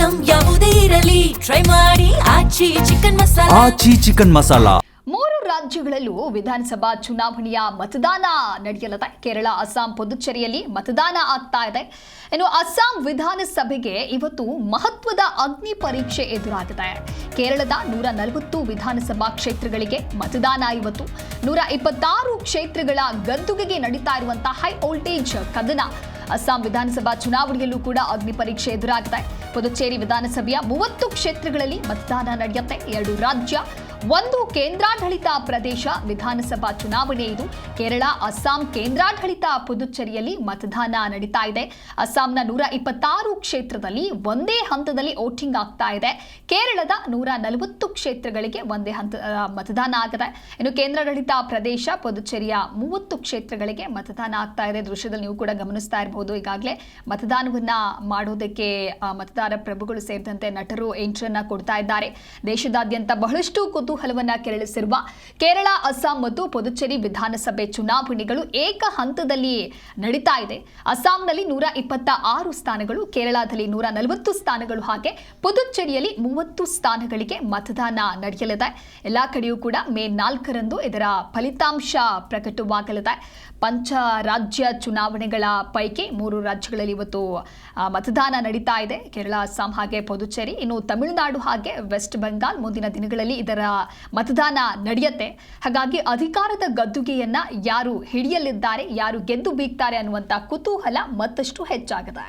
Item ಯಾವುದೇ ಇರಲಿ try ಮಾಡಿ ಆಚಿ ಚಿಕನ್ ಮಸಾಲಾ. ಮೂರು ರಾಜ್ಯಗಳಲ್ಲೂ ವಿಧಾನಸಭಾ ಚುನಾವಣೆಯ ಮತದಾನ ನಡೆಯಲಿದೆ. ಕೇರಳ, ಅಸ್ಸಾಂ, ಪುದುಚೇರಿಯಲ್ಲಿ ಮತದಾನ ಆಗ್ತಾ ಇದೆ. ಇನ್ನು ಅಸ್ಸಾಂ ವಿಧಾನಸಭೆಗೆ ಇವತ್ತು ಮಹತ್ವದ ಅಗ್ನಿ ಪರೀಕ್ಷೆ ಎದುರಾಗಿದೆ. ಕೇರಳದ 140 ವಿಧಾನಸಭಾ ಕ್ಷೇತ್ರಗಳಿಗೆ ಮತದಾನ ಇವತ್ತು. 126 ಕ್ಷೇತ್ರಗಳ ಗದ್ದುಗೆಗೆ ನಡೀತಾ ಇರುವಂತಹ ಹೈ ವೋಲ್ಟೇಜ್ ಕದನ ಅಸ್ಸಾಂ ವಿಧಾನಸಭಾ ಚುನಾವಣೆಯಲ್ಲೂ ಕೂಡ ಅಗ್ನಿ ಪರೀಕ್ಷೆ ಎದುರಾಗಿದೆ. ಪುದುಚೇರಿ ವಿಧಾನಸಭೆಯ 30 ಕ್ಷೇತ್ರಗಳಲ್ಲಿ ಮತದಾನ ನಡೆಯುತ್ತೆ. 2 ರಾಜ್ಯ, 1 ಕೇಂದ್ರಾಡಳಿತ ಪ್ರದೇಶ ವಿಧಾನಸಭಾ ಚುನಾವಣೆ ಇದು. ಕೇರಳ, ಅಸ್ಸಾಂ, ಕೇಂದ್ರಾಡಳಿತ ಪುದುಚೇರಿಯಲ್ಲಿ ಮತದಾನ ನಡೀತಾ ಇದೆ. ಅಸ್ಸಾಂನ 126 ಕ್ಷೇತ್ರದಲ್ಲಿ ಒಂದೇ ಹಂತದಲ್ಲಿ ವೋಟಿಂಗ್ ಆಗ್ತಾ ಇದೆ. ಕೇರಳದ 140 ಕ್ಷೇತ್ರಗಳಿಗೆ ಒಂದೇ ಹಂತ ಮತದಾನ ಆಗಿದೆ. ಇನ್ನು ಕೇಂದ್ರಾಡಳಿತ ಪ್ರದೇಶ ಪುದುಚೇರಿಯ 30 ಕ್ಷೇತ್ರಗಳಿಗೆ ಮತದಾನ ಆಗ್ತಾ ಇದೆ. ದೃಶ್ಯದಲ್ಲಿ ನೀವು ಕೂಡ ಗಮನಿಸ್ತಾ ಇರಬಹುದು. ಈಗಾಗಲೇ ಮತದಾನವನ್ನ ಮಾಡೋದಕ್ಕೆ ಮತದಾರ ಪ್ರಭುಗಳು ಸೇರಿದಂತೆ ನಟರು ಎಂಟ್ರಿಯನ್ನ ಕೊಡ್ತಾ ಇದ್ದಾರೆ. ದೇಶದಾದ್ಯಂತ ಬಹಳಷ್ಟು ಕುತೂಹಲವನ್ನ ಕೆರಳಿಸಿರುವ ಕೇರಳ, ಅಸ್ಸಾಂ ಮತ್ತು ಪುದುಚೇರಿ ವಿಧಾನಸಭೆ ಚುನಾವಣೆಗಳು ಏಕ ಹಂತದಲ್ಲಿ ನಡೀತಾ ಇದೆ. ಅಸ್ಸಾಂನಲ್ಲಿ 126 ಸ್ಥಾನಗಳು, ಕೇರಳದಲ್ಲಿ 140 ಸ್ಥಾನಗಳು, ಹಾಗೆ ಪುದುಚೇರಿಯಲ್ಲಿ 30 ಸ್ಥಾನಗಳಿಗೆ ಮತದಾನ ನಡೆಯಲಿದೆ. ಎಲ್ಲಾ ಕಡೆಯೂ ಕೂಡ ಮೇ 4ರಂದು ಇದರ ಫಲಿತಾಂಶ ಪ್ರಕಟವಾಗಲಿದೆ. ಪಂಚ ರಾಜ್ಯ ಚುನಾವಣೆಗಳ ಪೈಕಿ 3 ರಾಜ್ಯಗಳಲ್ಲಿ ಇವತ್ತು ಮತದಾನ ನಡೀತಾ ಇದೆ. ಕೇರಳ, ಅಸ್ಸಾಂ ಹಾಗೆ ಪುದುಚೇರಿ. ಇನ್ನು ತಮಿಳುನಾಡು ಹಾಗೆ ವೆಸ್ಟ್ ಬೆಂಗಾಲ್ ಮುಂದಿನ ದಿನಗಳಲ್ಲಿ ಇದರ ಮತದಾನ ನಡೆಯುತ್ತೆ. ಹಾಗಾಗಿ ಅಧಿಕಾರದ ಗದ್ದುಗೆಯನ್ನ ಯಾರು ಹಿಡಿಯಲಿದ್ದಾರೆ, ಯಾರು ಗೆದ್ದು ಬೀಗ್ತಾರೆ ಅನ್ನುವಂಥ ಕುತೂಹಲ ಮತ್ತಷ್ಟು ಹೆಚ್ಚಾಗಿದೆ.